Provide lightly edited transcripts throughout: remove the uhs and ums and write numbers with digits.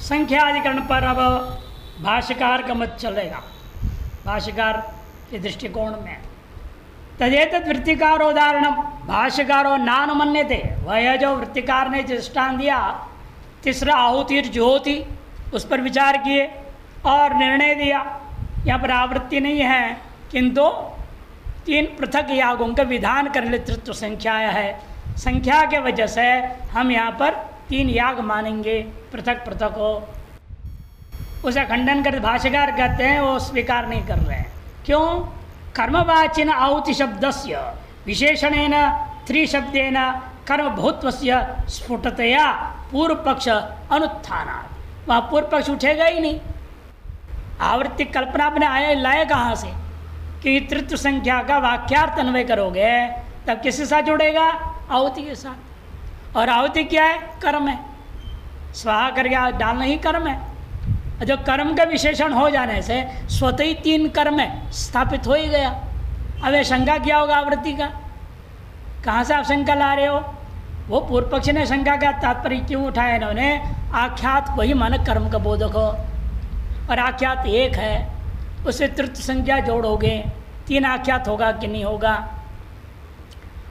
संख्याधिकरण पर अब भाष्यकार का मत चलेगा, भाष्यकार के दृष्टिकोण में। तदेतद वृत्तिकारोदाहरण भाष्यकारो नानुमन्यते, वह जो वृत्तिकार ने दृष्टान दिया तीसरा आहुति ज्योति, उस पर विचार किए और निर्णय दिया। यहाँ पर आवृत्ति नहीं है किंतु तीन पृथक यागों का विधान करने तृत्व संख्या है। संख्या के वजह से हम यहाँ पर तीन याग मानेंगे पृथक पृथक हो। उसे खंडन कर भाष्यकार कहते हैं वो स्वीकार नहीं कर रहे हैं। क्यों? कर्मवाचिन आहुति शब्दस्य विशेषणेन त्रिशब्देन कर्मभूत्वस्य स्फुटतया पूर्व पक्ष अनुत्थानात्, वहाँ पूर्व पक्ष उठेगा ही नहीं। आवृत्ति कल्पना अपने आया लाए कहाँ से कि तृतीय संख्या का वाक्यार्थ अन्वय करोगे तब किसके साथ जुड़ेगा? आहुति के साथ। और आहुति क्या है? कर्म है। स्वाहा करके डालना ही कर्म है। जो कर्म का विशेषण हो जाने से स्वतः ही तीन कर्म स्थापित हो ही गया। अब ये शंका क्या होगा आवृत्ति का? कहाँ से आप शंका ला रहे हो? वो पूर्व पक्ष ने शंका का तात्पर्य क्यों उठाया इन्होंने? आख्यात वही मानक कर्म का बोधक हो और आख्यात एक है, उसे तृतीय संख्या जोड़ोगे तीन आख्यात होगा कि नहीं होगा?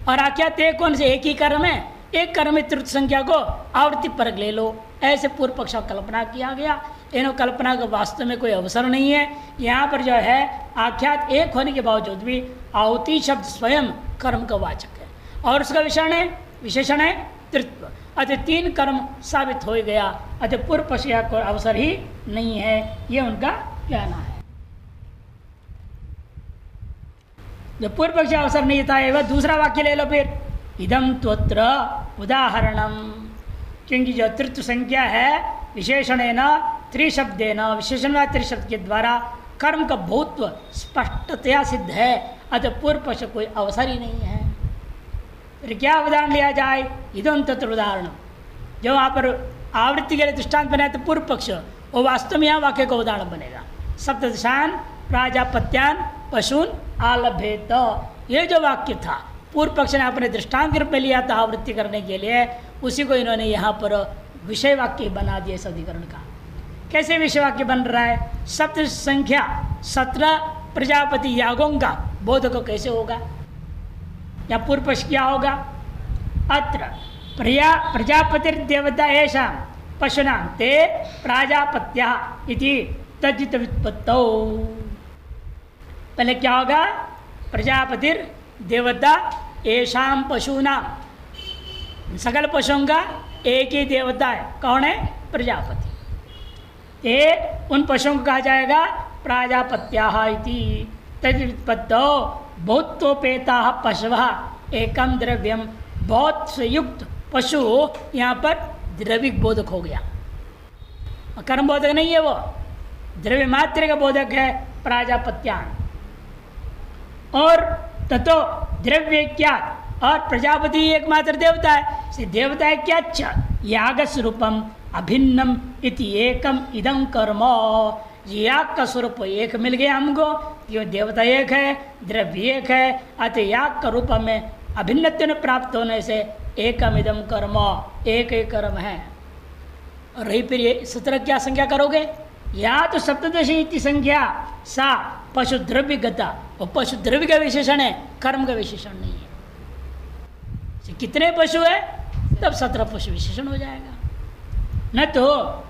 और आख्यात एक कौन से? एक ही कर्म है, एक कर्म में तृतीय संख्या को आवृत्ति पर ले लो, ऐसे पूर्व पक्ष कल्पना किया गया। इन कल्पना का वास्तव में कोई अवसर नहीं है। यहाँ पर जो है आख्यात एक होने के बावजूद भी आहुति शब्द स्वयं कर्म का वाचक है और उसका विशेषण है तृत्व। अतः तीन कर्म साबित हो गया, अतः पूर्व पक्ष का कोई अवसर ही नहीं है, ये उनका कहना है। जब पूर्व पक्ष अवसर नहीं था वह दूसरा वाक्य ले लो फिर, इदम त्वत्र उदाहरणम, क्योंकि जो तृतीय संख्या है विशेषणेन त्रिशब्देन, विशेषण व त्रिशब्द के द्वारा कर्म का भूत्व स्पष्टतया सिद्ध है, अतः पूर्व पक्ष कोई अवसर ही नहीं है। फिर क्या उदाहरण लिया जाए? इदम तत्र उदाहरण, जो वहाँ पर आवृत्ति के लिए दृष्टांत बनाए तो पूर्व पक्ष वो वास्तव में यहाँ वाक्य का उदाहरण बनेगा। सप्तदशान प्राजापत्यान पशून आलभेत, ये जो वाक्य था पूर्व पक्ष ने अपने दृष्टांत के रूप में लिया था आवृत्ति करने के लिए, उसी को इन्होंने यहाँ पर विषय वाक्य बना दिया इस अधिकरण का। कैसे विषय वाक्य बन रहा है? सप्त संख्या 17 प्रजापति यागों का बोधक कैसे होगा? या पूर्व पक्ष क्या होगा? अत्र प्रजापतिर्देवता ऐसा पशुनां ते प्राजापत्या इति तज्जित व्युत्पत्तौ। पहले क्या होगा? प्रजापतिर्देवता ऐसाम पशुनां, सकल पशुओं का एक ही देवता है। कौन है? प्रजापति। ये उन पशुओं को कहा जाएगा प्राजापत्याः इति तद्व्युत्पत्तौ। बहुत्वोपेता पशव एकम द्रव्यम, बहुत से युक्त पशु यहाँ पर द्रव्य बोधक हो गया। कर्म बोधक नहीं है, वो द्रव्य मात्र का बोधक है प्राजापत्यान। और ततो द्रव्य क्या? और प्रजापति एकमात्र देवता है। से देवता है क्या? अच्छा, याग स्वरूपम अभिन्नम इति एकम इदं कर्म, याग का स्वरूप एक मिल गया हमको, ये देवता एक है, द्रव्य एक है, अतः याग का रूप में अभिन्नत्व प्राप्त होने से एकम इदं कर्म, एक एक कर्म है। और रही फिर ये 17 क्या संख्या करोगे? या तो सप्तदशी इति संख्या सा पशु द्रव्य गता, और पशु द्रव्य का विशेषण है, कर्म का विशेषण नहीं है। कितने पशु है? तब 17 पशु विशेषण हो जाएगा। न तो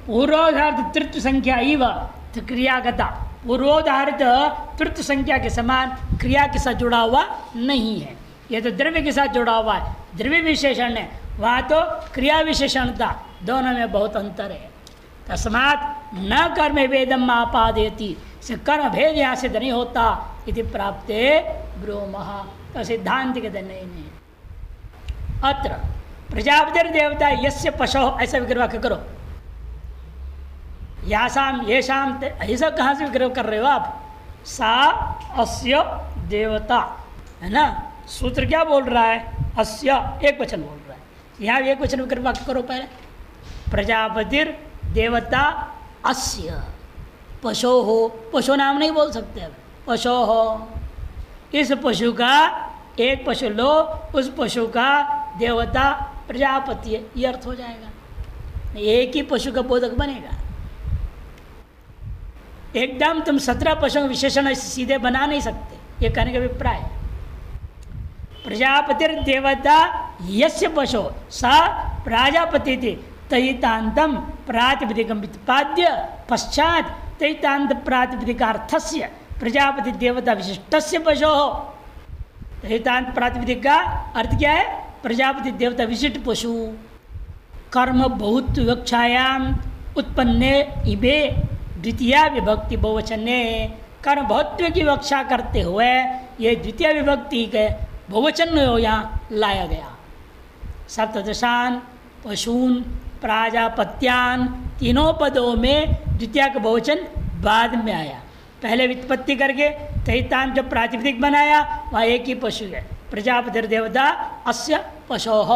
पूर्वोदाहरित तृतीय संख्या इव क्रियागता, पूर्वोदाहरित तृतीय संख्या के समान क्रिया के साथ जुड़ा हुआ नहीं है। यह तो द्रव्य के साथ जुड़ा हुआ है, द्रव्य विशेषण है, वहाँ तो क्रिया विशेषणता, दोनों में बहुत अंतर है। तस्मात् न कर्म भेदम आपादयति, से कर्म भेद यहाँ से नहीं होता इति प्राप्ते ब्रूमः, तो सिद्धांत के नहीं। अत्र प्रजापतिर्देवता यस्य पशो, ऐसा विग्रह करो। यासाम येषाम, ऐसा कहाँ से विग्रह कर रहे हो आप? सा अस्य देवता है ना। सूत्र क्या बोल रहा है? अस्य, एक वचन बोल रहा है। यहाँ एक वचन विग्रह करो पहले। प्रजापतिर देवता अस्य पशो हो, पशु नाम नहीं बोल सकते अब, पशो हो, इस पशु का एक पशु लो, उस पशु का देवता प्रजापति है, ये अर्थ हो जाएगा। एक ही पशु का बोधक बनेगा। एकदम तुम 17 पशुओं विशेषण सीधे बना नहीं सकते, ये कहने का अभिप्राय। प्रजापतिर्देवता यस्य पशो स प्राजापति तयितांतम प्रातिपदिकम व्युत्पाद्य पश्चात तयितांत प्रातिपदिकार्थस्य प्रजापति देवता विशिष्टस्य पशो। तयितांत प्रातिपदिक का अर्थ क्या है? प्रजापति देवता विशिष्ट पशु। कर्म बहुत विवक्षायाम उत्पन्ने इबे द्वितीय विभक्ति बहुवचने। कर्म बहुत्व की विवक्षा करते हुए ये द्वितीय विभक्ति के बहुवचन यहाँ लाया गया। सप्तदशान पशून प्राजापत्यान तीनों पदों में द्वितीय का बहुवचन बाद में आया। पहले व्युत्पत्ति करके तयितान जो प्रातिपदिक बनाया वह एक ही पशु है। प्रजापति देवता अस्य पशोः,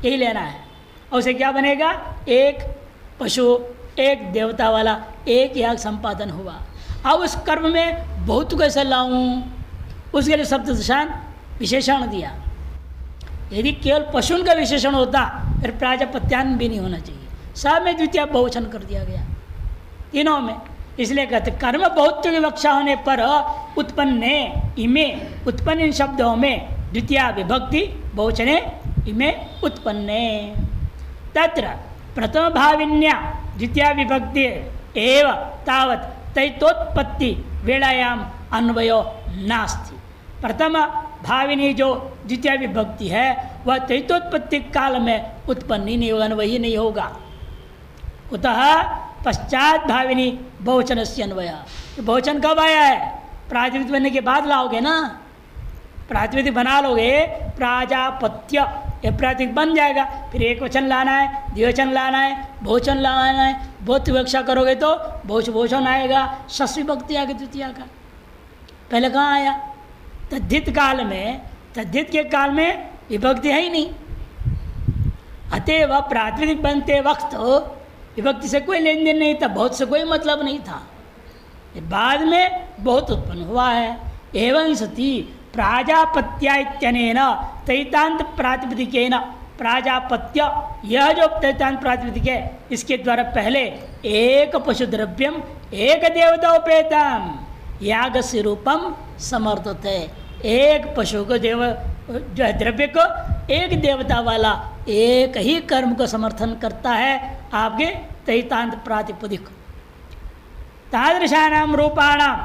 यही लेना है। और उसे क्या बनेगा? एक पशु एक देवता वाला एक याग संपादन हुआ। अब उस कर्म में बहुत कैसे लाऊं? उसके लिए सप्तदशान विशेषण दिया। यदि केवल पशुन का विशेषण होता फिर प्राजापत्यान भी नहीं होना चाहिए। सब में द्वितीय बहुवचन कर दिया गया तीनों में। इसलिए कहते कर्म बहुत विवक्षा होने पर उत्पन्ने इमे, उत्पन्न इन शब्दों में द्वितीय विभक्ति बहुवचने इमे उत्पन्ने। तत्र प्रथम भाविन्या द्वितीय विभक्ति एव तावत् तैतोत्पत्ति वेलायाम अन्वयो नास्ति। प्रथम भाविनी जो द्वितीय विभक्ति है वह तैतोत्पत्ति काल में उत्पन्न ही नहीं होगा, अन्वय नहीं होगा। कुतः पश्चात भाविनी बहुवचन से अन्वय। बहुवचन कब आया है? प्रातिपदिक बनने के बाद लाओगे ना। प्रातिपदिक बना लोगे प्राजापत्य, ये प्रातिपदिक बन जाएगा। फिर एक वचन लाना है, द्विवचन लाना है, बहुवचन लाना है। बहुत विवक्षा करोगे तो बहुवचन आएगा। षष्ठी विभक्ति आगे द्वितीय का। पहले कहाँ आया? तद्धित काल में। तद्धित के काल में विभक्ति है ही नहीं। अतएव प्रातिपदिक बनते वक्त विभक्ति से कोई लेन देन नहीं था, बहुत से कोई मतलब नहीं था। बाद में बहुत उत्पन्न हुआ है। एवं सती प्राजापत्या इत्यनेन तैतांत प्रातिपदिकेन प्राजापत्य, यह जो तैतांत प्रातिपदिक है इसके द्वारा पहले एक पशु द्रव्यम एक देवतोपेतम यागस्य रूपम समर्थते। एक पशु को देव जो है द्रव्य को एक देवता वाला एक ही कर्म को समर्थन करता है आपके तैतांत प्रातिपदिक। तादृशानाम रूपाणाम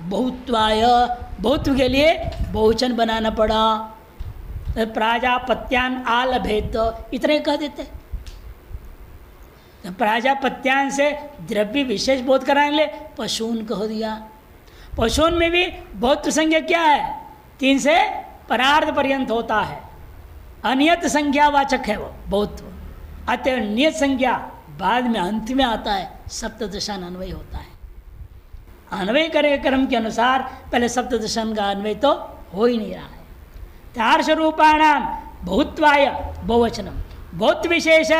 बहुत्वाय, बहुत्व के लिए बहुवचन बनाना पड़ा। प्राजापत्यान आलभेत इतने कह देते। प्राजापत्यान से द्रव्य विशेष बोध कराने पशून कह दिया। पशून में भी बहुत संज्ञा क्या है? 3 से परार्ध पर्यंत होता है। अनियत संज्ञावाचक है वो बहुत। अतः नियत संज्ञा बाद में अंत में आता है। सप्तदशान अन्वय होता है। अन्वय करे क्रम के अनुसार पहले सप्तदशान का अन्वय तो हो ही नहीं रहा है। तार्श रूपाणाम बहुत्वाय बहुवचनम, बहुत विशेष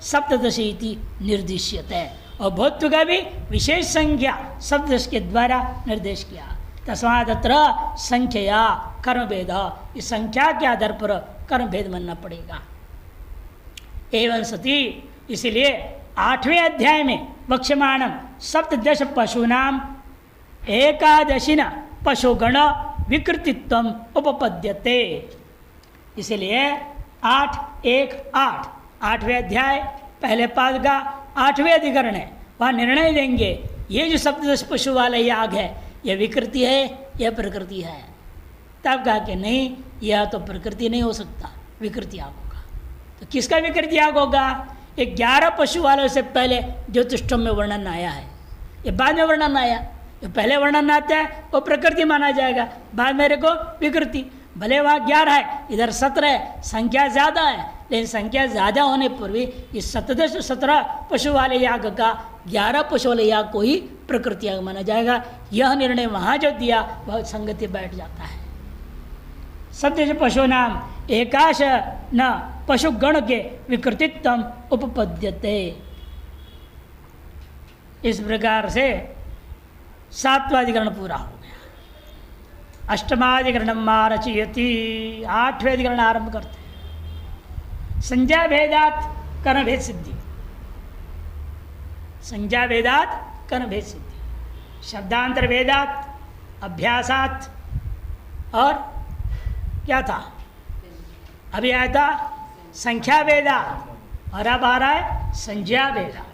सप्तदशी इति निर्दिश्यते। और बहुत्व का भी विशेष संज्ञा सप्तदश के द्वारा निर्देश किया। तस्मात् अत्र संख्या कर्म भेद, इस संख्या के आधार पर कर्म भेद मानना पड़ेगा। एवं सती, इसलिए 8वें अध्याय में वक्ष्यमाणम सप्तदश पशूनाम एकादशिन पशुगण विकृतित्वम उपपद्यते। इसलिए 8:1:8 8वें अध्याय पहले पाद का 8वें अधिकरण है। वहाँ निर्णय देंगे ये जो सप्तदश पशु वाला याग है यह विकृति है, यह प्रकृति है। तब कहा कि नहीं, यह तो प्रकृति नहीं हो सकता, विकृति याग होगा। तो किसका विकृति याग होगा? 11 पशु वालों से पहले ज्योतिष्ठम में वर्णन आया है, ये बाद में वर्णन आया। जो पहले वर्णन आता है वो प्रकृति माना जाएगा, बाद मेरे को विकृति। भले वहाँ 11 है, इधर 17 है, संख्या ज़्यादा है, लेकिन संख्या ज़्यादा होने पर भी इस 17 पशु वाले याग का 11 पशु वाले याग को ही प्रकृति याग माना जाएगा। यह निर्णय वहाँ जो दिया वह संगति बैठ जाता है। सप्तदश पशु नाम एकाश न पशुगण के विकृतित्व उपपद्यते। इस प्रकार से 7वां अधिकरण पूरा हो गया। अष्टमाधिकरण मारचयति, 8वें अधिकरण आरंभ करते हैं। संज्ञा भेदात कर्म भेद सिद्धि। संज्ञा वेदात कर्म भेद सिद्धि, शब्दांतर वेदात अभ्यासात, और क्या था अभी आया था संख्या वेदात, और अब आ रहा है संज्ञा वेदात।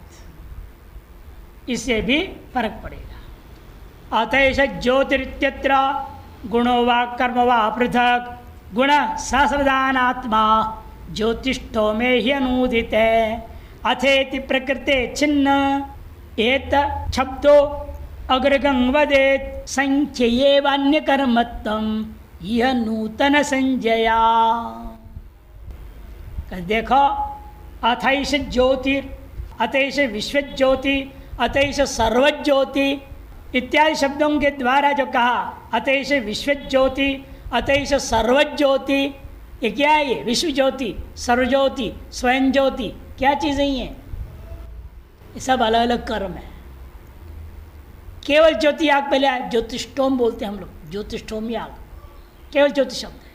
इससे भी फर्क पड़ेगा। अतएष ज्योतिरित्यत्र गुणो वा कर्म वा पृथक गुण सहस्रदानात्मा ज्योतिष्ठो में ही अनूदित है। अथेति प्रकृते छिन्न एत शब्दो अग्रगं वदेत संख्ये वान्य कर्मत्तम यह नूतन संजया। देखो अथैष ज्योतिर, अतैष विश्व ज्योति, अतैष सर्वज्योति इत्यादि शब्दों के द्वारा जो कहा, अतैष विश्व ज्योति, अतैष सर्वज्योति, ये क्या है? ये विश्व ज्योति, सर्वज्योति, स्वयं ज्योति, क्या चीज़ें हैं ये? सब अलग अलग कर्म है। केवल ज्योति याग पहले आया, ज्योतिष्ठोम बोलते हैं हम लोग, ज्योतिष्ठोम याग केवल ज्योति शब्द है।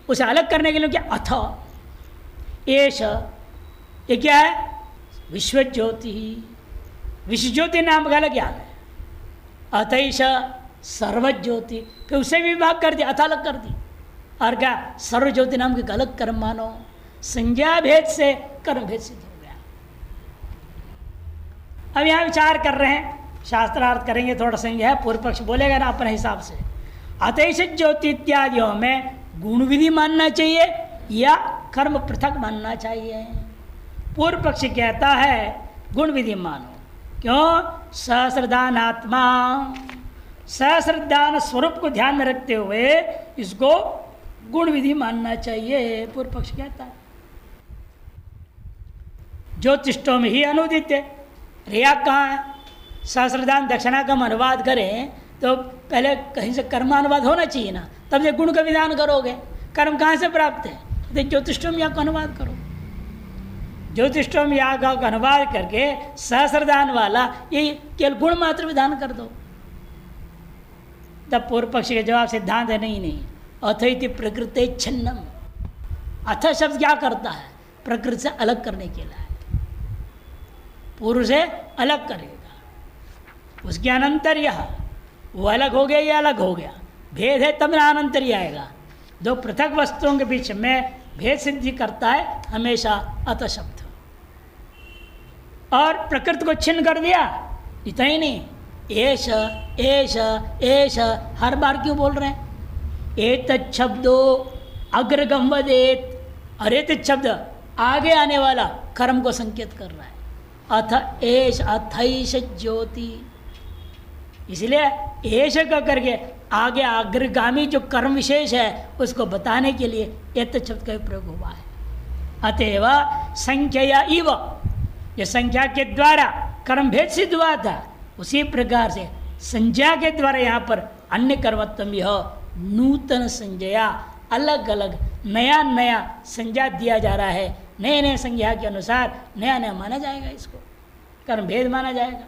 उसे अलग करने के लिए क्या अथ एष, ये क्या है? विश्व ज्योति, विश्व ज्योति नाम का अलग याग है। अतैष सर्वज्योति, फिर उसे भी विभाग कर दिया, अथ अलग कर दी, और क्या सर्वज्योति नाम के अलग कर्म मानो। संज्ञा भेद से कर्म भेद सिद्ध हो गया। अब यहाँ विचार कर रहे हैं, शास्त्रार्थ करेंगे, थोड़ा संज्ञा है, पूर्व पक्ष बोलेगा ना अपने हिसाब से। अतैष ज्योति इत्यादियों में गुण विधि मानना चाहिए या कर्म पृथक मानना चाहिए? पूर्व पक्ष कहता है गुण विधि मानो। क्यों? सहस्रदान आत्मा, सहस्रदान स्वरूप को ध्यान में रखते हुए इसको गुण विधि मानना चाहिए, पूर्व पक्ष कहता है। ज्योतिष्ठों में ही अनुदित है। रिया कहाँ है? सहस्रदान दक्षिणा का हम अनुवाद करें तो पहले कहीं से कर्मानुवाद होना चाहिए ना, तब से गुण का विधान करोगे। कर्म कहाँ से प्राप्त है? तो ज्योतिष्ठोम याग का अनुवाद करो। ज्योतिष्ठोम याग का अनुवाद करके सहस्रदान वाला ये केवल गुण मात्र विधान कर दो। तब पूर्व पक्षी के जवाब सिद्धांत है नहीं। अथ इति प्रकृते छिन्नम, अथ शब्द क्या करता है? प्रकृति से अलग करने के लिए, पूर्व से अलग करेगा। उसके अनंतर्य, वो अलग हो गया, ये अलग हो गया, भेद है तब ना अनंतर्य आएगा। दो पृथक वस्तुओं के बीच में भेद सिद्धि करता है हमेशा अत शब्द। और प्रकृति को छिन्न कर दिया, इतना ही नहीं, एष एष एष हर बार क्यों बोल रहे हैं? एतत् शब्दो अग्रगम वदेत, और एतत् शब्द आगे आने वाला कर्म को संकेत कर रहा है। अथ एष अथैष ज्योति, इसलिए एष का करके आगे अग्रगामी जो कर्म विशेष है उसको बताने के लिए एतत् शब्द का प्रयोग हुआ है। अतएव संख्या इव, ये संख्या के द्वारा कर्म भेद सिद्ध हुआ था, उसी प्रकार से संज्ञा के द्वारा यहाँ पर अन्य कर्मत्व यह नूतन संज्ञा, अलग अलग नया नया संज्ञा दिया जा रहा है। नए नए संज्ञा के अनुसार नया नया माना जाएगा, इसको कर्म भेद माना जाएगा।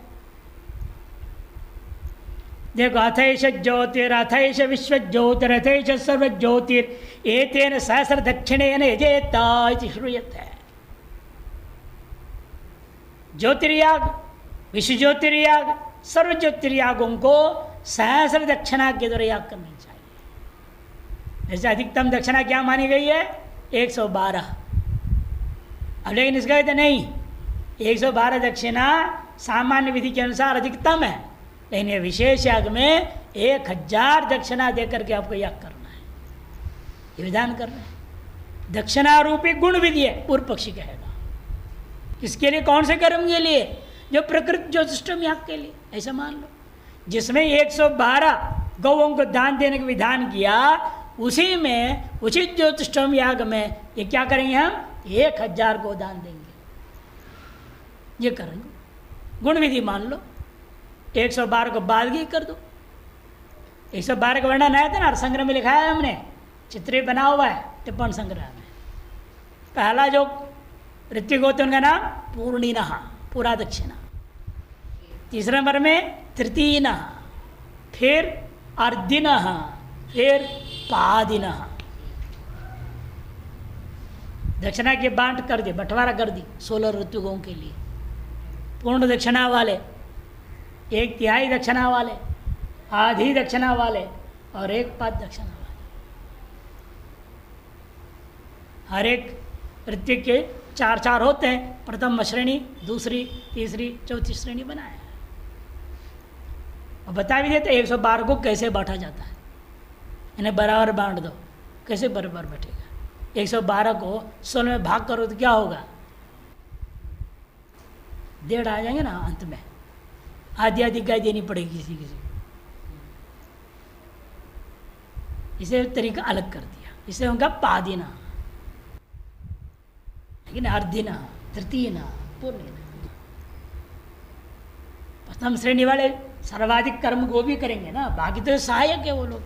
देखो अथैष ज्योतिर, अथैष विश्व ज्योतिर, अथैष सर्व ज्योतिर, एतेन सहस्र दक्षिणेन यजेता इति श्रूयते। ज्योतिर्याग, विश्व ज्योतिर्याग, सर्व ज्योतिर्यागों को सहस्र दक्षिणा के द्वारा याग करना चाहिए। जैसे अधिकतम दक्षिणा क्या मानी गई है? 112। अब लेकिन इसका कहते नहीं, 112 दक्षिणा सामान्य विधि के अनुसार अधिकतम है, लेकिन ये विशेष याग में 1000 दक्षिणा देकर के आपको याग करना है, ये विधान करना है। दक्षिणा रूपी गुण विधि है, पूर्व पक्षी कहेगा। किसके लिए? कौन से कर्म के लिए? जो प्रकृति ज्योतिष्ठम याग के लिए, ऐसा मान लो। जिसमें 112 गौओं को दान देने का विधान किया, उसी में उचित ज्योतिष्ठम याग में ये क्या करेंगे? हम 1000 गौ दान देंगे, ये करेंगे। गुण विधि मान लो। 112 को बादगी कर दो। 112 का वर्णन आया था ना, संग्रह में लिखा है हमने, चित्र बना हुआ है टिप्पण संग्रह में। पहला जो ऋत्विक होते उनका नाम पूर्णिनः, पूरा दक्षिणा। तीसरे नंबर में तृतीयनः, फिर अर्दिनः, फिर पादिनः। दक्षिणा की बांट कर दी, बंटवारा कर दी 16 ऋत्विकों के लिए। पूर्ण दक्षिणा वाले, 1/3 दक्षिणा वाले, आधी दक्षिणा वाले और 1/5 दक्षिणा वाले। हर एक ऋत्विक के 4 होते हैं। प्रथम श्रेणी, दूसरी, तीसरी, चौथी श्रेणी बनाया है और बता भी देते 112 को कैसे बांटा जाता है। इन्हें बराबर बांट दो, कैसे बराबर बैठेगा। 112 को 16 में भाग करो तो क्या होगा? 1.5 आ जाएंगे ना अंत में। आधी आधी गाय देनी पड़ेगी किसी किसी को। इसे तरीका अलग कर दिया। इसे होगा पादिना, लेकिन अर्धिना, तृतीयना, पूर्णिना। प्रथम श्रेणी वाले सर्वाधिक कर्म को भी करेंगे ना, बाकी तो सहायक है वो लोग।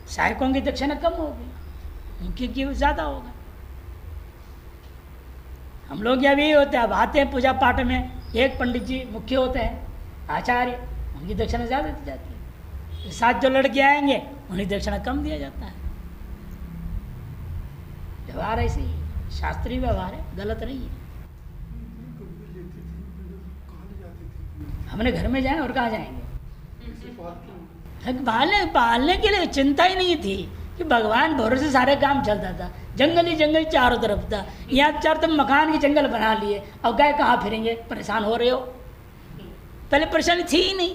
सहायकों की दक्षिणा कम होगी, मुख्य की ज़्यादा होगा। हम लोग यह भी होते हैं, अब आते हैं पूजा पाठ में, एक पंडित जी मुख्य होते हैं, आचार्य, उनकी दक्षिणा ज़्यादा दी जाती है। 7 जो लड़के आएंगे उन्हें दक्षिणा कम दिया जाता है। व्यवहार ऐसे ही, शास्त्रीय व्यवहार है, गलत नहीं है। हमने घर में जाए और कहाँ जाएंगे? पालने के लिए चिंता ही नहीं थी कि भगवान भरोसे सारे काम चलता था। जंगल ही जंगल चारों तरफ था। यहाँ 4 तुम मकान के जंगल बना लिए, अब गाय कहाँ फिरेंगे? परेशान हो रहे हो। पहले परेशानी थी ही नहीं।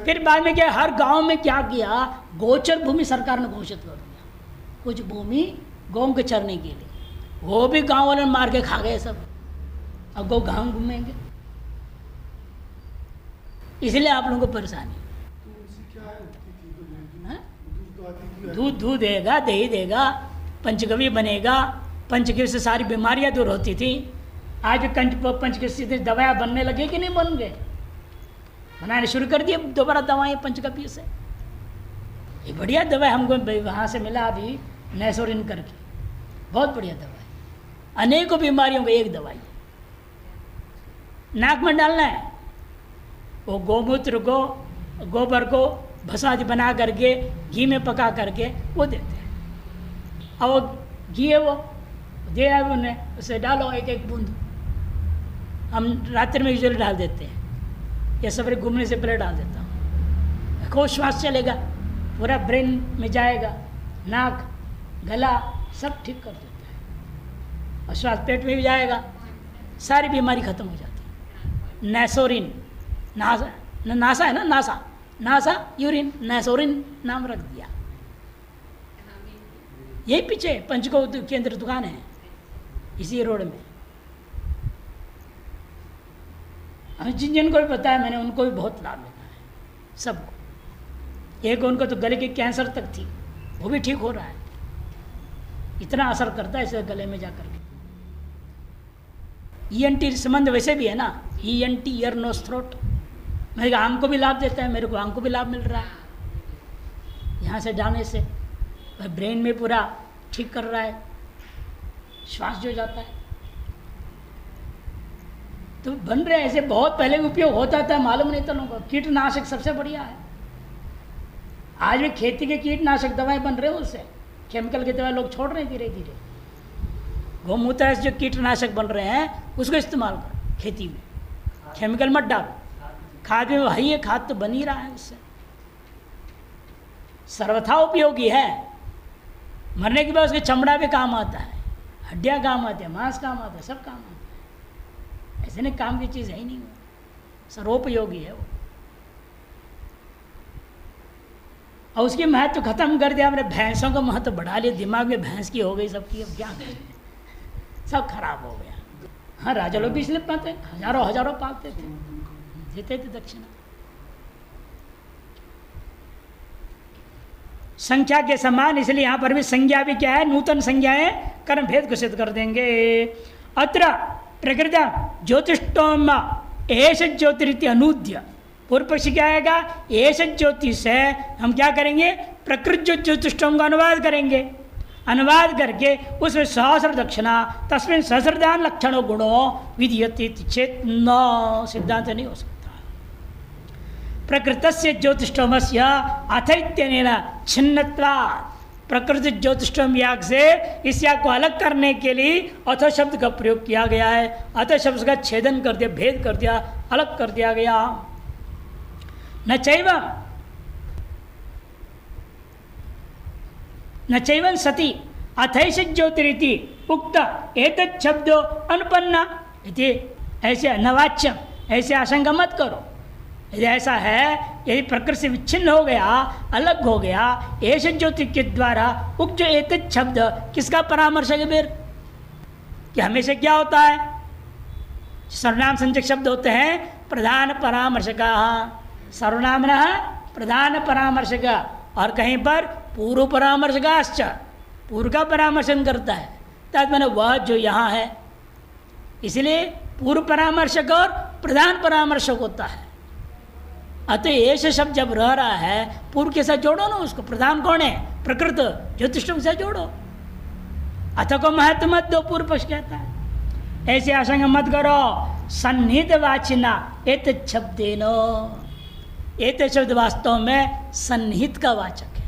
फिर बाद में क्या, हर गांव में क्या किया, गोचर भूमि सरकार ने घोषित कर दिया। कुछ भूमि गौ के चरने के लिए, वो भी गांव वाले मार के खा गए सब। अब गौ गांव घूमेंगे, इसलिए आप लोगों को परेशानी। दूध देगा, दही देगा, पंचगव्य बनेगा। पंचगव्य से सारी बीमारियां दूर होती थी। आज पंचगव्य से दवाएं बनने लगे कि नहीं बन गए? बनाने शुरू कर दिए दोबारा दवाएं पंचगव्य से। ये बढ़िया दवा हमको वहाँ से मिला अभी, नैसोरिन करके, बहुत बढ़िया दवा है। अनेकों बीमारियों की एक दवाई है, नाक में डालना है। वो गोमूत्र को, गोबर को भसादी बना करके घी में पका करके वो देते हैं। और वो घी है, वो दे आए उन्हें, उसे डालो 1-1 बूंद। हम रात्रि में यूजुअली डाल देते हैं, या सवेरे घूमने से पहले डाल देता हूँ। खूब श्वास चलेगा, पूरा ब्रेन में जाएगा, नाक, गला सब ठीक कर देता है। और श्वास पेट में भी जाएगा, सारी बीमारी खत्म हो जाती है। नैसोरिन, नासा है ना, नासा यूरिन, नैसोरिन नाम रख दिया। यही पीछे पंचको केंद्र दुकान है, इसी रोड में। हमें जिनको भी पता है, मैंने उनको भी बहुत लाभ मिला है, सबको। एक उनको तो गले की कैंसर तक थी, वो भी ठीक हो रहा है। इतना असर करता है इसे गले में जाकर के। ENT संबंध वैसे भी है ना, ENT ईयर नोज थ्रोट। मेरे आंख को भी लाभ देता है, मेरे को आंख को भी लाभ मिल रहा है यहाँ से जाने से। ब्रेन में पूरा ठीक कर रहा है, श्वास जो जाता है। तो बन रहे ऐसे बहुत पहले उपयोग होता था, मालूम नहीं था लोगों को। कीटनाशक सबसे बढ़िया है। आज भी खेती के कीटनाशक दवाएं बन रहे हैं, उससे केमिकल की दवाएं लोग छोड़ रहे हैं धीरे धीरे। गौमूत्र से जो कीटनाशक बन रहे हैं उसको इस्तेमाल करो खेती में, केमिकल मत डालो। खाद में वही है, खाद तो बन ही रहा है उससे। सर्वथा उपयोगी है। मरने के बाद उसके चमड़ा भी काम आता है, हड्डियाँ काम आती है, मांस काम आता है, सब काम आता है। ऐसे नहीं काम की चीज़ है ही नहीं, वो सर्वोपयोगी है वो। और उसकी महत्व खत्म कर दिया हमने, भैंसों का महत्व बढ़ा लिया। दिमाग में भैंस की हो गई सबकी, अब क्या करें, सब खराब हो गया। हाँ, राजा लोग भी इसलिए पाते, हजारों हजारों पालते थे, देते थे दक्षिणा। संख्या के समान, इसलिए यहाँ पर भी संज्ञा भी क्या है, नूतन संज्ञाएं कर्म भेद को सिद्ध कर देंगे। अत्र प्रकृत ज्योतिषोम एष ज्योतिरिति अनूद्य। पूर्व पक्षी क्या आएगा, एष ज्योतिष है, हम क्या करेंगे, प्रकृत ज्योतिषोम का अनुवाद करेंगे। अनुवाद करके उसमें सहस्र दक्षिणा तस्मिन सहस्रदान लक्षणों गुणों विधीयते चेत न, सिद्धांत नहीं हो सकता। प्रकृतस्य ज्योतिषोमस्य अथैत्यनेन छिन्नत्वात्, प्रकृति ज्योतिषम याग से इस याग को अलग करने के लिए अथ शब्द का प्रयोग किया गया है। अथ शब्द का छेदन कर दिया, भेद कर दिया, अलग कर दिया गया। न चैवं सति अथैष ज्योतिरिति उक्त एतत् शब्द अनुपन्ना इति, ऐसे नवाच्यम, ऐसे आशंका मत करो। यदि ऐसा है, यदि प्रकृति से विच्छिन्न हो गया, अलग हो गया, ऐसे ज्योति के द्वारा उक्त जो एतत् शब्द किसका परामर्शक है फिर? कि हमेशा क्या होता है? सर्वनाम संज्ञक शब्द होते हैं प्रधान परामर्शका, सर्वनाम प्रधान परामर्शक, और कहीं पर पूर्व परामर्शकाश्च, पूर्व का परामर्शन करता है। तद मैंने वह जो यहाँ है, इसलिए पूर्व परामर्शक और प्रधान परामर्शक होता है। अतः ऐसे शब्द जब रह रहा है, पूर्व के साथ जोड़ो ना उसको। प्रधान कौन है? प्रकृत, ज्योतिष के साथ जोड़ो। अथ को महत्व मत दो, पूर्व पक्ष कहता है। ऐसे आशंका मत करो। सन्निहित वाचिना एत शब्देनो, एत शब्द वास्तव में सन्निहित का वाचक है।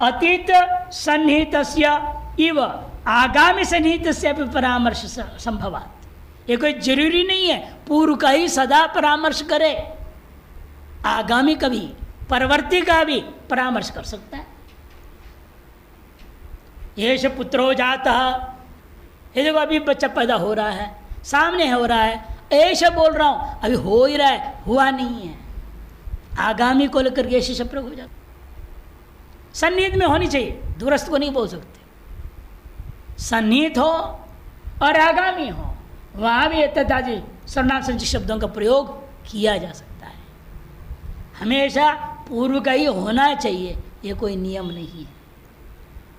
अतीत सन्निहितस्य इव आगामी सन्निहितस्य भी परामर्श संभवात्। ये कोई जरूरी नहीं है पूर्व का ही सदा परामर्श करे, आगामी का भी, परवर्ती का भी परामर्श कर सकता है। येष पुत्रो जाता, ये देखो अभी बच्चा पैदा हो रहा है, सामने हो रहा है, ऐसा बोल रहा हूं, अभी हो ही रहा है, हुआ नहीं है। आगामी को लेकर के ऐसे प्रयोग हो जाता। सन्निहित में होनी चाहिए, दूरस्थ को नहीं बोल सकते। सन्निहित हो और आगामी हो, वहां भी एतदादि सर्वनाम संज्ञक शब्दों का प्रयोग किया जा सकता है। हमेशा पूर्व का ही होना चाहिए, ये कोई नियम नहीं है।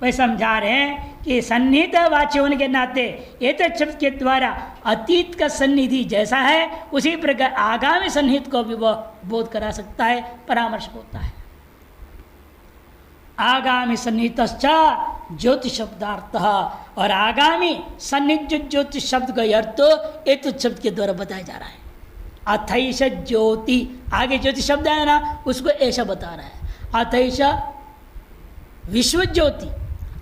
वह समझा रहे हैं कि सन्निहित वाच्य होने के नाते एतत् शब्द के द्वारा अतीत का सन्निधि जैसा है, उसी प्रकार आगामी सन्निहित को भी वह बोध करा सकता है, परामर्श होता है। आगामी सन्निहितश्च ज्योतिष शब्दार्थ, और आगामी सन्निहित ज्योतिष शब्द का अर्थ एतत् शब्द के द्वारा बताया जा रहा है। अथैष ज्योति, आगे ज्योति शब्द है ना, उसको ऐसा बता रहा है। अथैष विश्व ज्योति,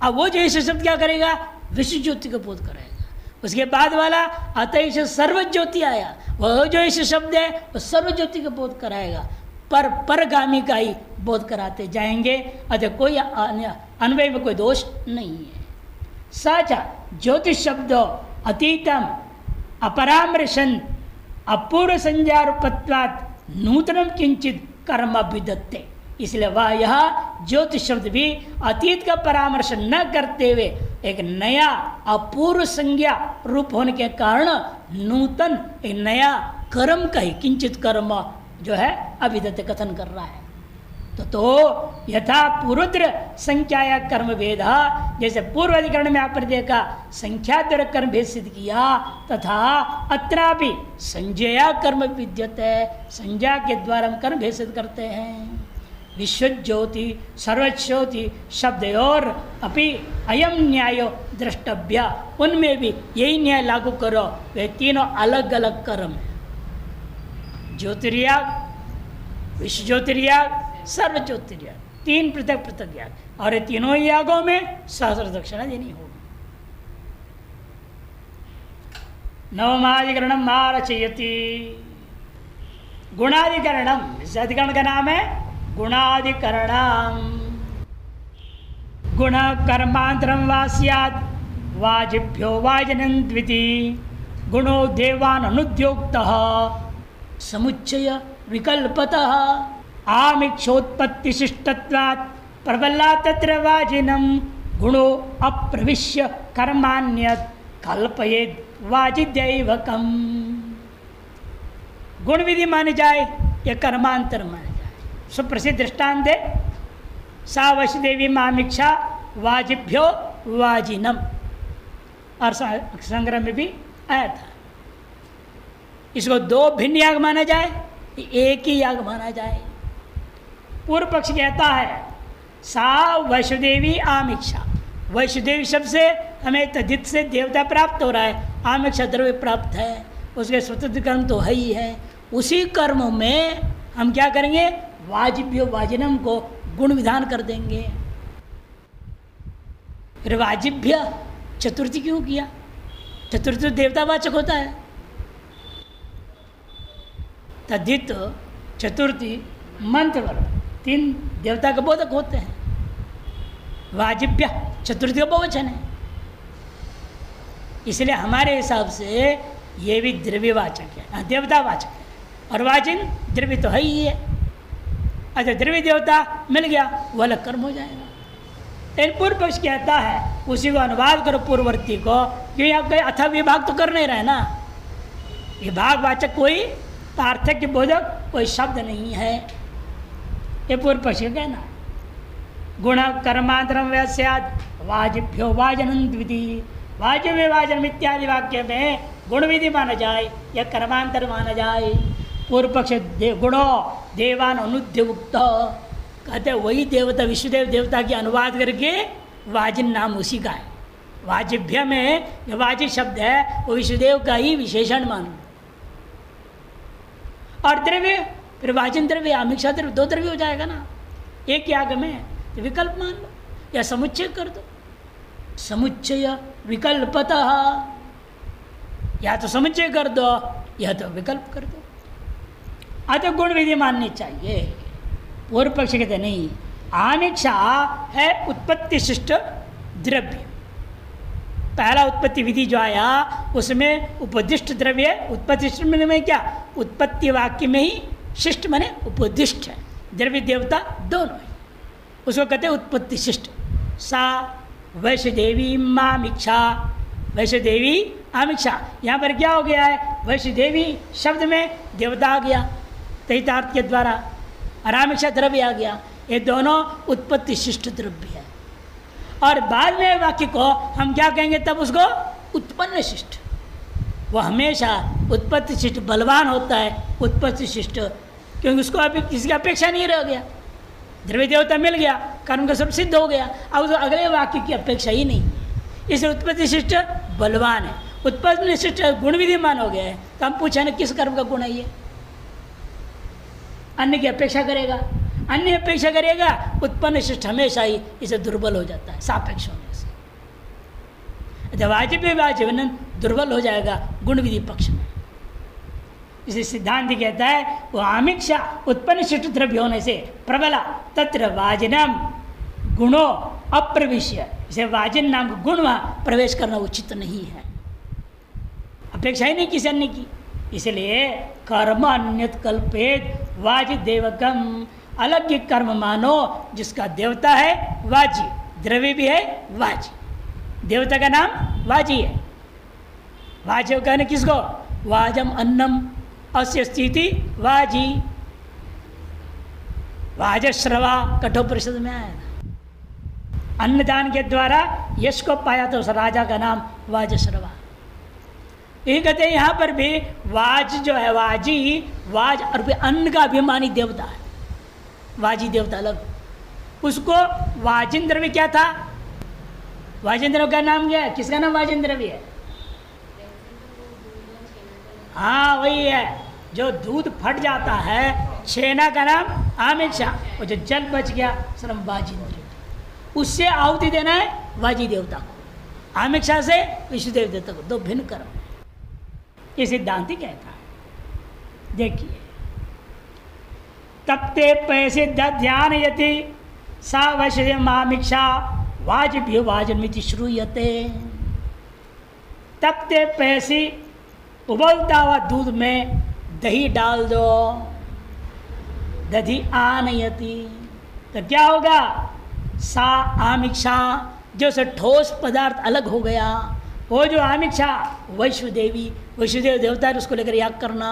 अब वो जो ऐसा शब्द क्या करेगा? विश्व ज्योति को बोध कराएगा। उसके बाद वाला अतैष सर्व ज्योति आया, वह जो ऐसा शब्द है वो सर्व ज्योति को बोध कराएगा, पर परगामी का ही बोध कराते जाएंगे। अतः कोई अन्वय में कोई दोष नहीं है। सच ज्योतिष शब्द अतीतम अपरामर्शन अपूर्व संज्ञारूपत्वात् नूतनम किंचित कर्म अभिदत्ते, इसलिए वह यह ज्योतिष शब्द भी अतीत का परामर्श न करते हुए एक नया अपूर्व संज्ञा रूप होने के कारण नूतन एक नया कर्म का ही किंचित कर्म जो है अभिदत्त कथन कर रहा है। तो यथा पूर्वोत्तर संख्याया कर्म भेद, जैसे पूर्व अधिकरण में आपने देखा संख्या द्वारा कर्म भेद सिद्ध किया, तथा अत्रापि संज्ञया कर्म विद्यते, संज्ञा के द्वारा हम कर्म भेद सिद्ध करते हैं। विश्व ज्योति सर्वज्योति शब्द और अपि अयम न्याय द्रष्टव्य, उनमें भी यही न्याय लागू करो। वे तीनों अलग अलग कर्म है, ज्योतिर्याग, विश्व ज्योतिर्याग, सर्व ज्योतिर्याग, तीन पृथक पृथक याग, और ये तीनों यागों में सहस्र दक्षिणा देनी होगी। नवमाधिकरणम आरचयति, गुणाधिकरणम, इस अधिकरण का नाम है गुणाधिकरणम। गुण कर्मांतरम वा स्यात् वाजिभ्यो वाजनं द्विति, गुणो देवान् अनुद्योक्तः समुच्चय विकल्पतः आमिक्षोत्पत्तिशिष्टत्वात् प्रबला तत्र वाजिनं गुणो अप्रविश्य कर्मान्यत् कल्पयेद् वाजिदैवकम्। गुण विधि मानी जाए या कर्मांतर माने जाए। सुप्रसिद्ध दृष्टांत है सा वैष्णदेवी मामिक्षा वाजिभ्यो वाजिनम, और संग्रह में भी आया था। इसको दो भिन्न याग माना जाए, एक ही याग माना जाए। पूर्व पक्ष कहता है सा वैष्णदेवी आमिक्षा, वैष्णदेवी शब्द से हमें तद्धित से देवता प्राप्त हो रहा है, आमिक्षा द्रव्य प्राप्त है, उसके स्वतंत्र कर्म तो है ही है। उसी कर्म में हम क्या करेंगे? वाजिभ्यो वाजिनम को गुण विधान कर देंगे। फिर वाजिभ्य चतुर्थी क्यों किया? चतुर्थी तो देवतावाचक होता है। तद्धित चतुर्थी मंत्र वर्ण 3 देवता के बोधक होते हैं। वाजिभ्य चतुर्थी का बहुवचन है, इसलिए हमारे हिसाब से ये भी द्रव्यवाचक है, देवतावाचक है। और वाजिन द्रव्य तो है ही है। अच्छा, द्रव्य देवता मिल गया, वो अलग कर्म हो जाएगा। इन पूर्व पक्ष कहता है उसी को अनुवाद करो पूर्ववर्ती को, क्योंकि आप कहीं अथा विभाग तो कर नहीं रहे ना। विभागवाचक कोई पार्थक्य बोधक कोई शब्द नहीं है, ये पूर्व पक्ष का कहना। गुण कर्मांतरम वैस्याद वाजिभ्यो वाजनम द्विति, वाजिव्य वाजनम इत्यादि वाक्य में गुण विधि माना जाए या कर्मांतर माना जाए। पूर्व पक्ष गुणो देवान अनुद्युक्त कहते वही देवता विश्वदेव देवता की अनुवाद करके वाजिन नाम उसी का है। वाजिभ्य में जो वाजिब शब्द है वो विश्वदेव का ही विशेषण मानो। और द्रव्य फिर वाजिन द्रव्य आमिक्षा द्रव्य 2 द्रव्य हो जाएगा ना, एक याग में तो विकल्प मान लो या समुच्चय कर दो। समुच्चय विकल्पतः, या तो समुच्चय कर दो या तो विकल्प कर दो। अतः गुण विधि माननी चाहिए। पूर्व पक्ष कहते नहीं, आमिक्षा है उत्पत्ति शिष्ट द्रव्य। पहला उत्पत्ति विधि जो आया उसमें उपदिष्ट द्रव्य, उत्पत्ति शिष्ट में क्या, उत्पत्ति वाक्य में ही शिष्ट माने उपदिष्ट है, द्रव्य देवता दोनों है, उसको कहते हैं उत्पत्ति शिष्ट। सा वैश्यदेवी मामिक्षा, वैश्यदेवी आमिक्षा, यहाँ पर क्या हो गया है, वैश्यदेवी शब्द में देवता आ गया तैतार्थ के द्वारा, आमिक्षा द्रव्य आ गया। ये दोनों उत्पत्ति शिष्ट द्रव्य है। और बाद में वाक्य को हम क्या कहेंगे तब उसको उत्पन्न शिष्ट। वह हमेशा उत्पत्ति शिष्ट बलवान होता है, उत्पत्ति शिष्ट, क्योंकि उसको अभी किसी की अपेक्षा नहीं रह गया। द्रव्य देवता मिल गया, कर्म का स्वरूप सिद्ध हो गया, अब उसको अगले वाक्य की अपेक्षा ही नहीं। इसलिए उत्पत्ति शिष्ट बलवान है। उत्पत्ति शिष्ट गुण विधिमान हो गया है, तो हम पूछे ना किस कर्म का गुण है ये? अन्य की अपेक्षा करेगा, अन्य अपेक्षा करेगा, उत्पन्न शिष्ट हमेशा ही इसे दुर्बल हो जाता है सापेक्ष होने से। वाजिब वाजिब दुर्बल हो जाएगा गुण विधि पक्ष में। इसे सिद्धांत कहता है वो आमिक्षा उत्पन्न शिष्ट द्रव्य होने से प्रबला तत्र वाजिनम गुणों अप्रविश्य, इसे वाजिन नाम गुण वहाँ प्रवेश करना उचित नहीं है, अपेक्षा ही नहीं किसी अन्य की। इसलिए कर्म अन्यत कल्पेत वाजि देवकम, अलग कर्म मानो जिसका देवता है वाजी, द्रव्य भी है वाजी, देवता का नाम वाजी है। वाजी कहने किसको, वाजम अन्नम अस्य स्थिति वाजी, वाजश्रवा कठोपनिषद में आया था। अन्नदान के द्वारा यश को पाया तो उस राजा का नाम वाजश्रवा। ये कहते हैं यहाँ पर भी वाज जो है वाजी, वाज और अन्न का अभिमानी देवता है, वाजी देवता अलग। उसको वाजिंद्र भी क्या था, वाजिंद्र का नाम क्या है, किसका नाम वाजिंद्र भी है? हाँ वही है, जो दूध फट जाता है, छेना का नाम आमिक्षा, और जो जल बच गया सरम वाजिंद्र, उससे आहुति देना है वाजी देवता को, आमिक्षा से विष्णुदेव देवता को, 2 भिन्न कर्म। ये सिद्धांति कहता है। देखिए, तप्ते पैसे ध्यान यति सा वैश्य मामिक्षा वाजभ्यो वाजनमिति श्रूयते। तप्ते पैसे, उबलता हुआ दूध में दही डाल दो, दधि आनयति, तो क्या होगा, सा आमिक्षा, जो से ठोस पदार्थ अलग हो गया, वो जो आमिक्षा वैश्वदेवी, वैश्वदेव देवता उसको लेकर याग करना।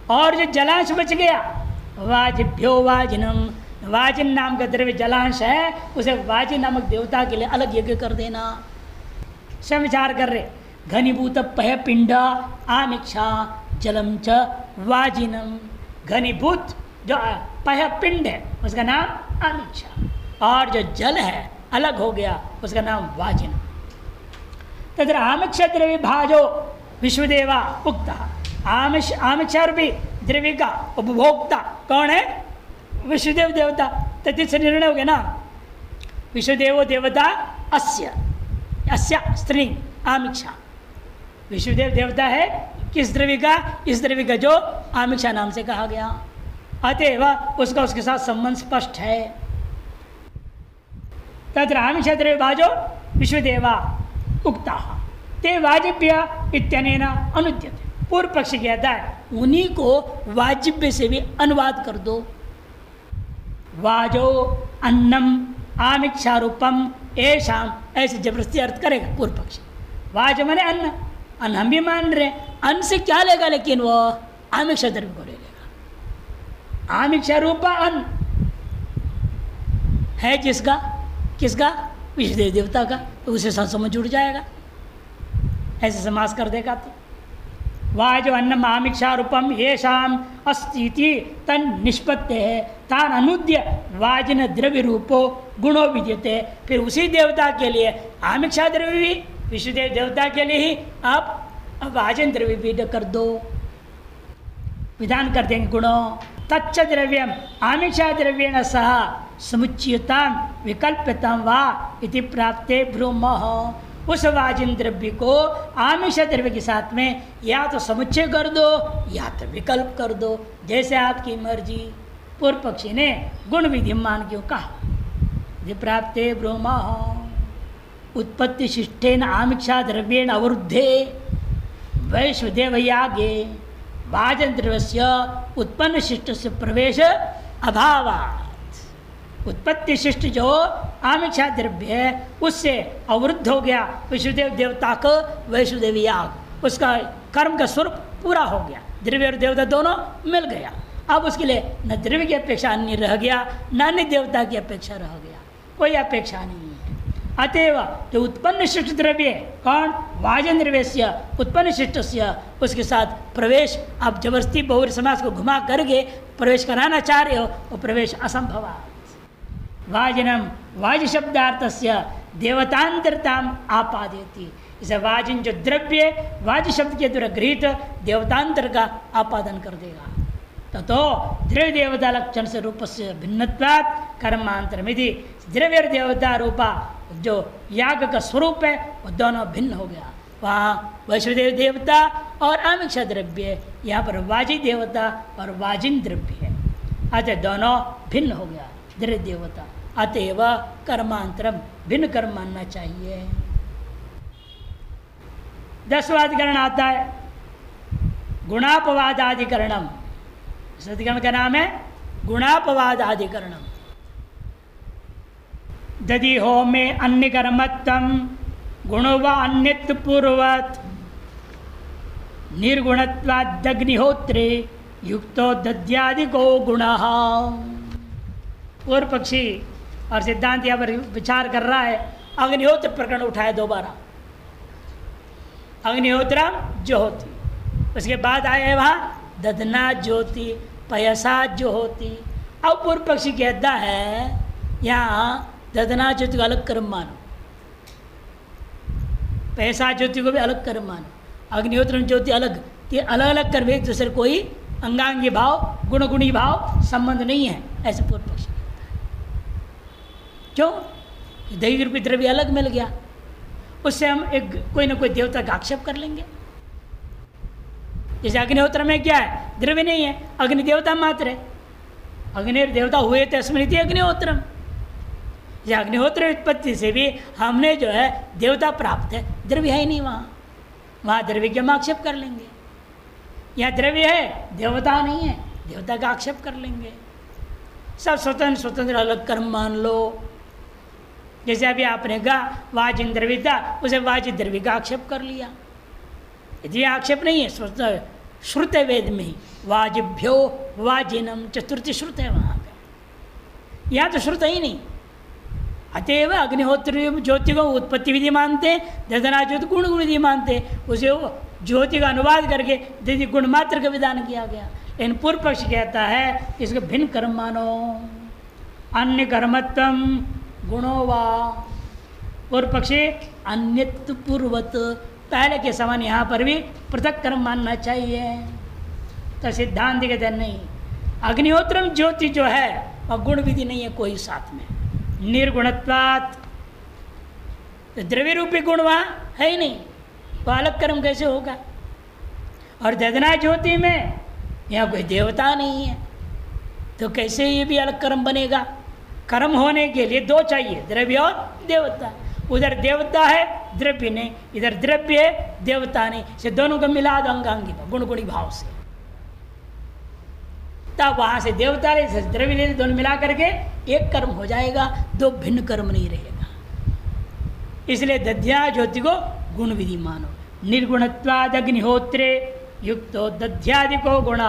और जो जलांश बच गया, वाजिभ्यो वाजिनम, वाजिन नाम का द्रव्य जलांश है, उसे वाजिन नामक देवता के लिए अलग यज्ञ कर देना। सब विचार कर रहे, घनीभूत पह पिंड आमिक्षा जलम च वाजिनम, घनीभूत जो पह पिंड है उसका नाम आमिक्षा, और जो जल है अलग हो गया उसका नाम वाजिनम। तत्र आमिक्षा द्रव्य भाजो विश्वदेवा उक्ता, आमिक्षा भी द्रव्य का उपभोक्ता कौन है, विश्वदेव देवता, तद्धित से निर्णय हो गया ना। विश्वदेवो देवता अस्य, अस्य स्त्री आमिक्षा, विश्वदेव देवता है किस द्रव्य का? इस द्रव्य का जो आमिक्षा नाम से कहा गया, अतएव उसका उसके साथ संबंध स्पष्ट है। तत्र आमिक्षा द्रव्य भाजो विश्वदेवा उक्ता ते वाजिप्य इत्यनेन अनुद्यते। पूर्व पक्षी कहता है उन्हीं को वाजिब्य से भी अनुवाद कर दो। वाजो अन्नम आमिक्षा रूपम ऐशाम, ऐसे जबरदस्ती अर्थ करेगा पूर्व पक्षी। वाज माने अन्न, अन्न हम भी मान रहे, अन्न से क्या लेगा, लेकिन वो आमिक्षा द्रव्य को ले लेगा। आमिक्षा रूपा अन्न है जिसका, किसका? विश्वदेव देवता का, तो उसे संसमझ जुड़ जाएगा, ऐसे समास कर देगा। तो वाजो अन्नम आमिक्षा रूपम येषाम अस्ति तन निष्पत्ति है तान अनुद्य वाजिन द्रव्य रूपो गुणो विद्यते। फिर उसी देवता के लिए आमिक्षा द्रव्य भी, विश्वदेव देवता के लिए ही आप वाजिन द्रव्य भी कर दो, विधान कर देंगे गुणों। तच्च द्रव्यम आमिक्षा द्रव्येण सह समुच्यतां विकल्पितं वा इति प्राप्ते ब्रूमः। उस वाजिन द्रव्य को आमिष द्रव्य के साथ में या तो समुच्चय कर दो या तो विकल्प कर दो, जैसे आपकी मर्जी। पूर्व पक्षी ने गुण विधि मान क्यों कहा? प्राप्ते ब्रूमः उत्पत्ति शिष्टेन आमिक्षा द्रव्येण अवरुद्धे वैश्वदेव यागे वाजन द्रव्यस्य उत्पन्न शिष्ट से प्रवेश अभावात्। उत्पत्ति शिष्ट जो आमिक्षा द्रव्य है उससे अवरुद्ध हो गया विश्वदेव देवता को वैश्वदेव याग, उसका कर्म का स्वरूप पूरा हो गया, द्रव्य और देवता दोनों मिल गया। अब उसके लिए न द्रव्य की अपेक्षा अन्य रह गया, न अन्य देवता की अपेक्षा रह गया, कोई अपेक्षा नहीं है। अतएव जो उत्पन्न शिष्ट द्रव्य कौन? वाजन द्रव्य से उत्पन्न शिष्ट से उसके साथ प्रवेश, आप जबरदस्ती बहुव्रीहि समास को घुमा करके प्रवेश कराना चाह रहे हो, वो प्रवेश असंभव। वाजिनम वाज शब्दार्थस्य देवतांतरताम आपादयति। इसे वाजिन जो द्रव्य वाज शब्द के द्वारा गृहीत देवतांतर का आपादन कर देगा। तो द्रव्य देवता लक्षण से रूप से भिन्नत्वात् कर्मांतरमिति। द्रव्य और देवता रूपा जो याग का स्वरूप है वो दोनों भिन्न हो गया। वहाँ वैश्वदेव देवता और आमिक्षा द्रव्य, यहाँ पर वाजी देवता और वाजिन द्रव्य है, अतः दोनों भिन्न हो गया द्रव्य देवता। अतएव कर्मांतरम, भिन्न कर्म मानना चाहिए। 10वां अधिकरण आता है गुणापवादाधिकरणम। इस अधिकरण का नाम है गुणापवादाधिकरणम। दधि हो में अन्य कर्मत्तम गुणो व अन्यत्व पूर्वत निर्गुणत्वादग्निहोत्रे युक्तो दध्यादि को गुणः। पूर्व पक्षी और सिद्धांत यहाँ पर विचार कर रहा है। अग्निहोत्र प्रकरण उठाया दोबारा, अग्निहोत्र ज्योति, उसके बाद आए वहाँ दधना ज्योति, पयसा ज्योति। अब पूर्व पक्षी कहता है यहाँ दधना ज्योति को अलग कर्म मानो, पैसा ज्योति को भी अलग कर्म मानो, अग्निहोत्र ज्योति अलग, ये अलग अलग कर्म, एक दूसरे कोई अंगांगी भाव गुण गुणी भाव संबंध नहीं है, ऐसे पूर्व पक्षी कहता है। क्यों? दैवी रूपी द्रव्य अलग मिल गया, उससे हम एक कोई ना कोई देवता का आक्षेप कर लेंगे। जैसे अग्निहोत्र में क्या है? द्रव्य नहीं है, अग्नि देवता मात्र है। अग्नि देवता हुए थे स्मृति अग्निहोत्रम। या अग्निहोत्र उत्पत्ति से भी हमने जो है देवता प्राप्त है, द्रव्य है ही नहीं वहाँ, वहाँ द्रव्य के हम आक्षेप कर लेंगे। यहाँ द्रव्य है, देवता नहीं है, देवता का आक्षेप कर लेंगे। सब स्वतंत्र स्वतंत्र अलग कर्म मान लो। जैसे अभी आपने कहा वाजिन द्रव्य था, उसे वाजिन द्रव्य का आक्षेप कर लिया। यदि आक्षेप नहीं है, श्रुत है वेद में ही वाजिभ्यो वाजिनम, चतुर्थी श्रुत है वहाँ पे, यहाँ तो श्रुत ही नहीं। अतएव अग्निहोत्र ज्योति को उत्पत्ति विधि मानते, दधना ज्योति गुण विधि मानते, उसे ज्योति का अनुवाद करके यदि गुण मात्र का विधान किया गया। लेकिन पूर्व पक्ष कहता है इसको भिन्न कर्म मानो, अन्य कर्मत्वम गुणो वा। पूर्व पक्षी अन्यत्व पूर्वत, पहले के समान यहाँ पर भी पृथक कर्म मानना चाहिए। तो सिद्धांत कहते नहीं, अग्निहोत्रम ज्योति जो है और गुण विधि नहीं है कोई साथ में। निर्गुणत्वात्, तो द्रव्य रूपी गुण वहाँ है ही नहीं, तो अलग कर्म कैसे होगा। और ददना ज्योति में यहाँ कोई देवता नहीं है, तो कैसे ये भी अलग कर्म बनेगा। कर्म होने के लिए दो चाहिए, द्रव्य और देवता। उधर देवता है, द्रव्य नहीं, इधर द्रव्य है, देवता नहीं, से दोनों को मिला दो अंगांगी गुण गुणी भाव से, तब वहां से देवता ले द्रव्य ले दोनों मिला करके एक कर्म हो जाएगा, दो भिन्न कर्म नहीं रहेगा। इसलिए दध्या ज्योति को गुण विधि मानो। निर्गुणत्वाद अग्निहोत्रे युक्तो दध्यादि को गुण,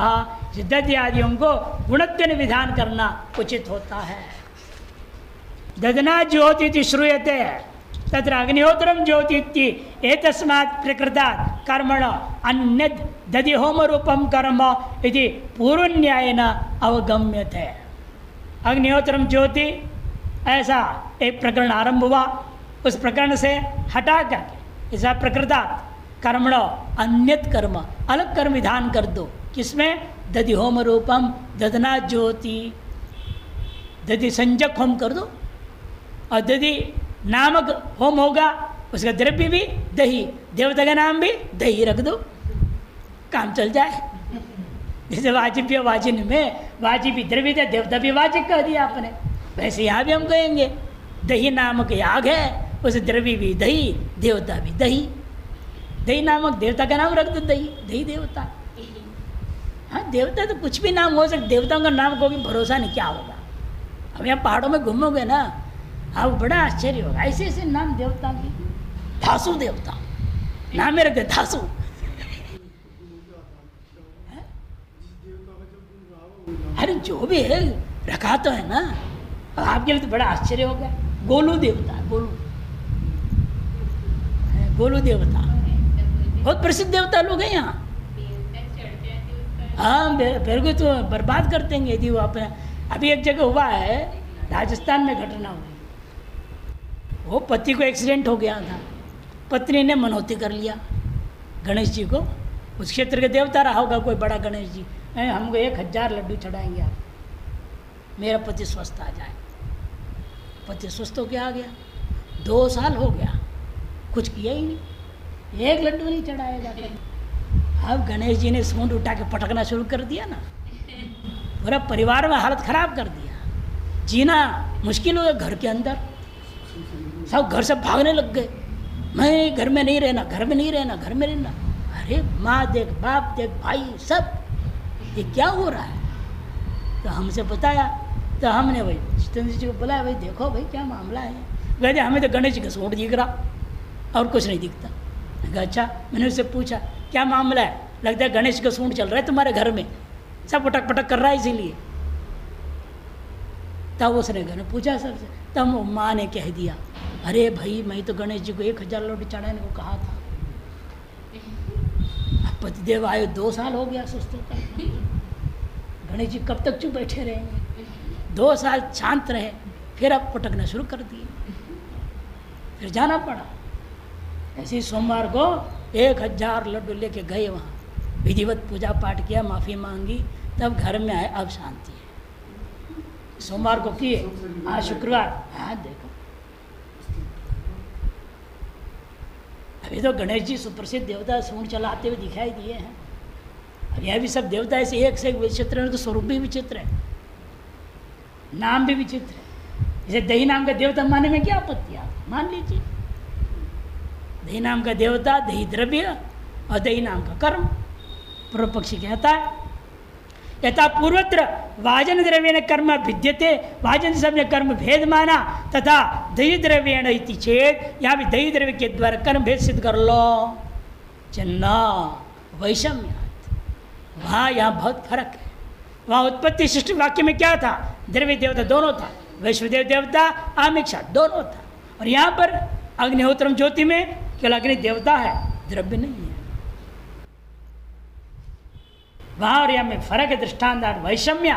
दध्यादियों को गुणत्व विधान करना उचित होता है। ददना ज्योति श्रूयते तत्र अग्निहोत्रम ज्योति एतस्मात् प्रकृतात् कर्मण अन्यद् दधि होम रूपम कर्म इति पूर्वन्यायेन अवगम्यते। अग्निहोत्रम ज्योति ऐसा एक प्रकरण आरंभ हुआ, उस प्रकरण से हटा करके ऐसा प्रकृतात् कर्मण अन्यत कर्म, अलग कर्म विधान कर दो। किसमें? दधि होम रूपम, ददना ज्योति, दधि संजक होम कर दो, और दधि नामक होम होगा, उसका द्रव्य भी दही, देवता का नाम भी दही रख दो, काम चल जाए। जैसे वाजिब वाजिन में वाजिबी द्रव्य थे, देवता भी वाजिब कह दिया आपने, वैसे यहाँ भी हम कहेंगे दही नामक याग है, उस द्रव्य भी दही, देवता भी दही, दही नामक देवता का नाम रख दो, दही दही देवता। हाँ, देवता तो कुछ भी नाम हो सकता, देवताओं का नाम को भी भरोसा नहीं, क्या होगा। अब यहाँ पहाड़ों में घूमोगे ना, आप बड़ा आश्चर्य होगा, ऐसे ऐसे नाम देवता की। धासु देवता नाम में रखते, धासु। अरे जो भी है रखा तो है ना, आपके लिए तो बड़ा आश्चर्य होगा। गोलू देवता, गोलू गोलू देवता बहुत प्रसिद्ध देवता लोग हैं यहाँ। हाँ, फिर को तो बर्बाद कर देंगे यदि वो अपने। अभी एक जगह हुआ है, राजस्थान में घटना हुई, वो पति को एक्सीडेंट हो गया था, पत्नी ने मनौती कर लिया गणेश जी को, उस क्षेत्र के देवता रहा होगा कोई बड़ा गणेश जी, हमको 1000 लड्डू चढ़ाएंगे आप, मेरा पति स्वस्थ आ जाए। पति स्वस्थ होकर आ गया, 2 साल हो गया, कुछ किया ही नहीं, 1 लड्डू नहीं चढ़ाया जाता। अब गणेश जी ने सूंड उठा के पटकना शुरू कर दिया ना, पूरा परिवार में हालत खराब कर दिया, जीना मुश्किल हो गया। घर के अंदर सब घर से भागने लग गए, मैं घर में नहीं रहना, घर में नहीं रहना, घर में रहना। अरे माँ देख, बाप देख, भाई सब, ये क्या हो रहा है। तो हमसे बताया, तो हमने भाई जितेंद्र जी को बुलाया, भाई देखो भाई क्या मामला है। कहते हमें तो गणेश जी का सूंड दिख रहा और कुछ नहीं दिखता। अच्छा, मैंने उससे पूछा क्या मामला है, लगता है गणेश का सूंड चल रहा है तुम्हारे घर में, सब पटक पटक कर रहा है इसीलिए। तब उसने घर में पूछा सबसे, तब माँ ने कह दिया, अरे भाई मैं तो गणेश जी को 1000 लड्डू चढ़ाने को कहा था, पतिदेव आए 2 साल हो गया सुस्त होकर, गणेश जी कब तक चुप बैठे रहेंगे। 2 साल शांत रहे, फिर अब पटकना शुरू कर दिए, फिर जाना पड़ा। ऐसे सोमवार को 1000 लड्डू लेके गए, वहाँ विधिवत पूजा पाठ किया, माफ़ी मांगी, तब घर में आए, अब शांति है। सोमवार को किए, आज शुक्रवार, हाँ देखो अभी तो गणेश जी सुप्रसिद्ध देवता सूंड चलाते हुए दिखाई दिए हैं। अब यह भी सब देवता ऐसे एक से एक विचित्र है, तो स्वरूप भी विचित्र है, नाम भी विचित्र है। जैसे दही नाम का देवता मानने में क्या आपत्ति है, मान लीजिए दही नाम का देवता, दही द्रव्य और दही नाम का कर्म। पूर्व पक्षी कहता है यथा पूर्वत्र वाजन द्रव्येण कर्म भिद्यते, वाजन से हमने कर्म भेद माना, तथा दही द्रव्येण इति चेत, यहाँ भी दही द्रव्य के द्वारा कर्म भेद सिद्ध कर लो। चन्ना वैषम्यात्, वहाँ यहाँ बहुत फर्क है। वहाँ उत्पत्ति सृष्टि वाक्य में क्या था, द्रव्य देवता दोनों था, वैश्वदेव देवता आमिक्षा दोनों था, और यहाँ पर अग्निहोत्रम ज्योति में केवल अग्नि देवता है, द्रव्य नहीं है। वहाँ और यहाँ में फर्क है। दृष्टांत वैषम्या,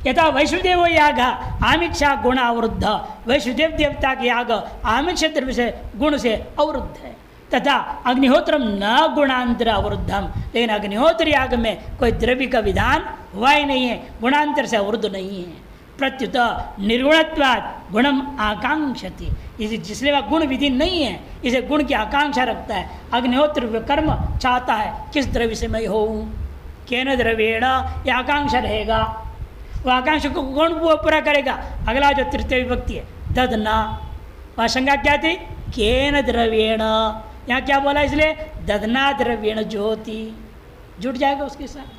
यथा वैष्णुदेव याग आमिक्षा गुण अवरुद्ध, वैष्णुदेव देवता के याग आमिक्ष द्रव्य से गुण से अवरुद्ध है, तथा अग्निहोत्रम न गुणांतर अवरुद्धम, लेकिन अग्निहोत्र याग में कोई द्रव्य का विधान हुआ ही नहीं है, गुणांतर से अवरुद्ध नहीं है। प्रत्युत निर्गुणत्वात् गुणम आकांक्षति, इसे जिसलिए वह गुण विधि नहीं है, इसे गुण की आकांक्षा रखता है। अग्निहोत्र कर्म चाहता है किस द्रव्य से मैं होऊँ, केन द्रव्येण, यह आकांक्षा रहेगा। वह आकांक्षा को गुण वो पूरा करेगा। अगला जो तृतीय विभक्ति है ददना, वह शंका क्या थी, केन द्रव्येण, यहाँ क्या बोला इसलिए ददना द्रव्येण ज्योति, जुट जाएगा उसके साथ।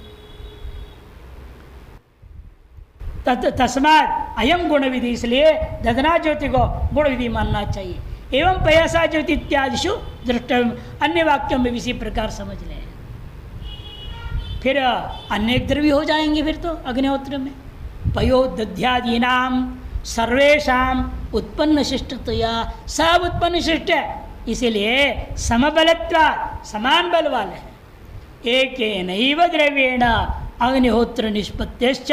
तस्मात् अयम गुण विधि, इसलिए ददना ज्योति को गुण विधि मानना चाहिए। एवं पयसा ज्योति इत्यादिशु दृष्ट, अन्य वाक्यों में भी इसी प्रकार समझ लें। फिर अनेक द्रव्य हो जाएंगे फिर तो अग्निहोत्र में। पयो दध्यादीनाम सर्वेशाम उत्पन्न शिष्टतया, सब उत्पन्न शिष्ट है, इसीलिए समबलत्वा, समान बल वाले हैं। एकेनैव द्रव्येण अग्निहोत्र निष्पत्तिश्च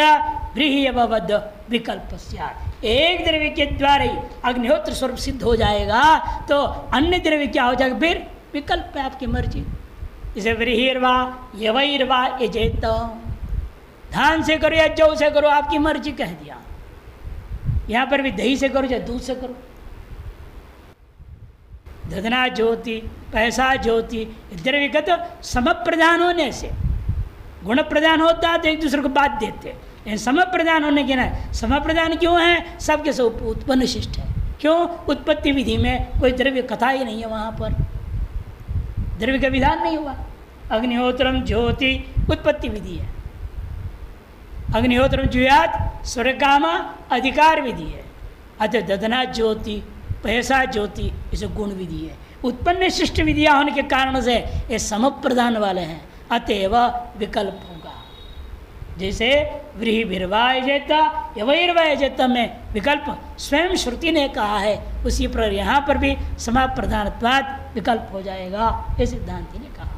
व्रीह्यवद विकल्प स्यात्, एक द्रव्य के द्वारा ही अग्निहोत्र स्वरूप सिद्ध हो जाएगा, तो अन्य द्रव्य क्या हो जाएगा, फिर विकल्प है आपकी मर्जी। इसे व्रीहिर्वा यवैर्वा यजेत, धान से करो या जौ से करो, आपकी मर्जी कह दिया। यहाँ पर भी दही से करो या दूध से करो। दधना ज्योति, पैसा ज्योति, द्रव्य का तो सम प्रदान होने से, गुण प्रदान होता है तो एक दूसरे को बात देते, लेकिन सम प्रदान होने के ना, सम प्रदान क्यों है, सबके सब उत्पन्न शिष्ट है। क्यों, उत्पत्ति विधि में कोई द्रव्य कथा ही नहीं है, वहाँ पर द्रव्य का विधान नहीं हुआ। अग्निहोत्रम ज्योति उत्पत्ति विधि है, अग्निहोत्रम जुयात स्वर्गामा अधिकार विधि है। अतः ददना ज्योति पैसा ज्योति इसे गुण विधि है। उत्पन्न शिष्ट विधियाँ होने के कारण से ये सम प्रदान वाले हैं, अतएव विकल्प होगा। जैसे व्रीहिर्वायजेता यवैर्वायजेता में विकल्प स्वयं श्रुति ने कहा है, उसी पर यहाँ पर भी सम प्रधानत्वात् विकल्प हो जाएगा, ये सिद्धांति ने कहा।